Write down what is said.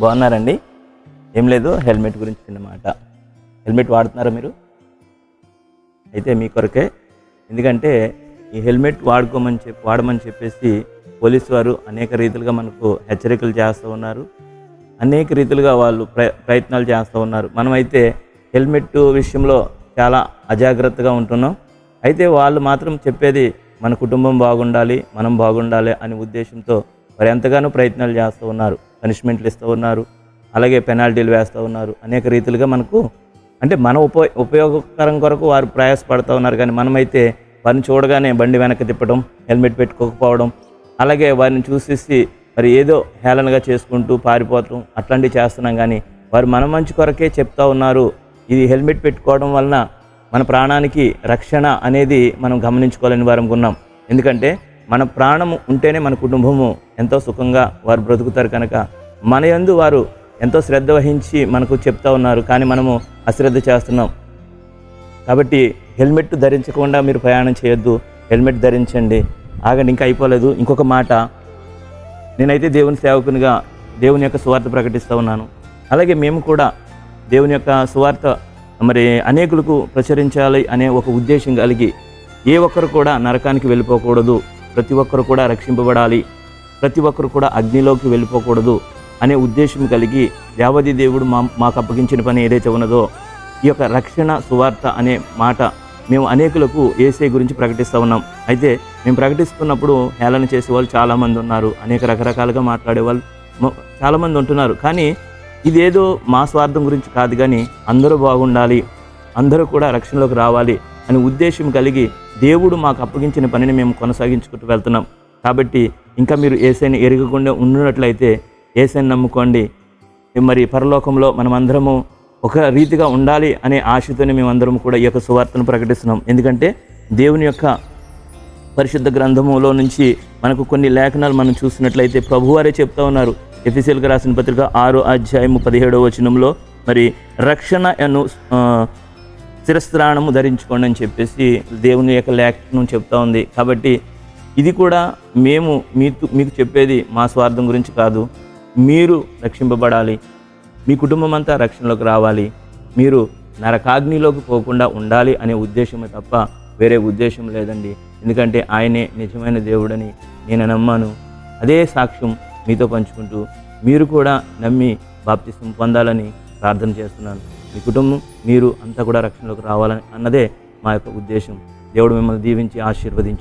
బాగున్నారండి? ఏం లేదు, హెల్మెట్ గురించి చిన్నమాట. హెల్మెట్ వాడుతున్నారా మీరు? అయితే మీ కొరకే. ఎందుకంటే ఈ హెల్మెట్ వాడమని చెప్పేసి పోలీసు వారు అనేక రీతిలుగా మనకు హెచ్చరికలు చేస్తూ ఉన్నారు. అనేక రీతిలుగా వాళ్ళు ప్రయత్నాలు చేస్తూ ఉన్నారు. మనమైతే హెల్మెట్ విషయంలో చాలా అజాగ్రత్తగా ఉంటున్నాం. అయితే వాళ్ళు మాత్రం చెప్పేది మన కుటుంబం బాగుండాలి, మనం బాగుండాలి అనే ఉద్దేశంతో వారు ఎంతగానో ప్రయత్నాలు చేస్తూ ఉన్నారు. పనిష్మెంట్లు ఇస్తూ ఉన్నారు, అలాగే పెనాల్టీలు వేస్తూ ఉన్నారు. అనేక రీతిలుగా మనకు అంటే మన ఉపయోగకరం కొరకు వారు ప్రయాసపడుతూ ఉన్నారు. కానీ మనమైతే వారిని చూడగానే బండి వెనక్కి తిప్పడం, హెల్మెట్ పెట్టుకోకపోవడం, అలాగే వారిని చూసేసి మరి ఏదో హేళనగా చేసుకుంటూ పారిపోవడం అట్లాంటివి చేస్తున్నాం. కానీ వారు మన మంచి కొరకే చెప్తా ఉన్నారు. ఇది హెల్మెట్ పెట్టుకోవడం వలన మన ప్రాణానికి రక్షణ అనేది మనం గమనించుకోవాలని వారం ఉన్నాం. ఎందుకంటే మన ప్రాణము ఉంటేనే మన కుటుంబము ఎంతో సుఖంగా వారు బ్రతుకుతారు. కనుక మన యందు వారు ఎంతో శ్రద్ధ వహించి మనకు చెప్తా ఉన్నారు. కానీ మనము అశ్రద్ధ చేస్తున్నాం. కాబట్టి హెల్మెట్ ధరించకుండా మీరు ప్రయాణం చేయొద్దు, హెల్మెట్ ధరించండి. ఆగండి, ఇంకా అయిపోలేదు. ఇంకొక మాట, నేనైతే దేవుని సేవకునిగా దేవుని యొక్క సువార్త ప్రకటిస్తూ ఉన్నాను. అలాగే మేము కూడా దేవుని యొక్క సువార్త మరి అనేకులకు ప్రచురించాలి అనే ఒక ఉద్దేశం కలిగి ఏ ఒక్కరు కూడా నరకానికి వెళ్ళిపోకూడదు, ప్రతి ఒక్కరు కూడా రక్షింపబడాలి, ప్రతి ఒక్కరు కూడా అగ్నిలోకి వెళ్ళిపోకూడదు అనే ఉద్దేశం కలిగి దేవాది దేవుడు మాకు అప్పగించిన పని ఏదైతే ఉన్నదో ఈ యొక్క రక్షణ సువార్త అనే మాట మేము అనేకులకు యేసయ్య గురించి ప్రకటిస్తూ ఉన్నాం. అయితే మేము ప్రకటిస్తున్నప్పుడు హేళన చేసేవాళ్ళు చాలామంది ఉన్నారు, అనేక రకరకాలుగా మాట్లాడేవాళ్ళు చాలామంది ఉంటున్నారు. కానీ ఇదేదో మా స్వార్థం గురించి కాదు, కానీ అందరూ బాగుండాలి, అందరూ కూడా రక్షణలోకి రావాలి అనే ఉద్దేశం కలిగి దేవుడు మాకు అప్పగించిన పనిని మేము కొనసాగించుకుంటూ వెళ్తున్నాం. కాబట్టి ఇంకా మీరు యేసయ్యని ఎరగకుండా ఉన్నట్లయితే యేసయ్యని నమ్ముకోండి. మరి పరలోకంలో మనమందరము ఒక రీతిగా ఉండాలి అనే ఆశతోనే మేమందరం కూడా ఈ యొక్క సువార్తను ప్రకటిస్తున్నాం. ఎందుకంటే దేవుని యొక్క పరిశుద్ధ గ్రంథములో నుంచి మనకు కొన్ని లేఖనాలు మనం చూసినట్లయితే ప్రభువారే చెప్తా ఉన్నారు. ఎఫెసీయులకు రాసిన పత్రిక 6:17 మరి రక్షణను శిరస్త్రాణము ధరించుకోండి అని చెప్పేసి దేవుని యొక్క లేఖనం చెప్తా ఉంది. కాబట్టి ఇది కూడా మేము మీకు చెప్పేది మా స్వార్థం గురించి కాదు. మీరు రక్షింపబడాలి, మీ కుటుంబం అంతా రక్షణలోకి రావాలి, మీరు నరకాగ్నిలోకి పోకుండా ఉండాలి అనే ఉద్దేశమే తప్ప వేరే ఉద్దేశం లేదండి. ఎందుకంటే ఆయనే నిజమైన దేవుడని నేను నమ్మాను. అదే సాక్ష్యం మీతో పంచుకుంటూ మీరు కూడా నమ్మి బాప్తిసం పొందాలని ప్రార్థన చేస్తున్నాను. మీ కుటుంబం మీరు అంతా కూడా రక్షణలోకి రావాలని అన్నదే మా యొక్క ఉద్దేశం. దేవుడు మిమ్మల్ని దీవించి ఆశీర్వదించి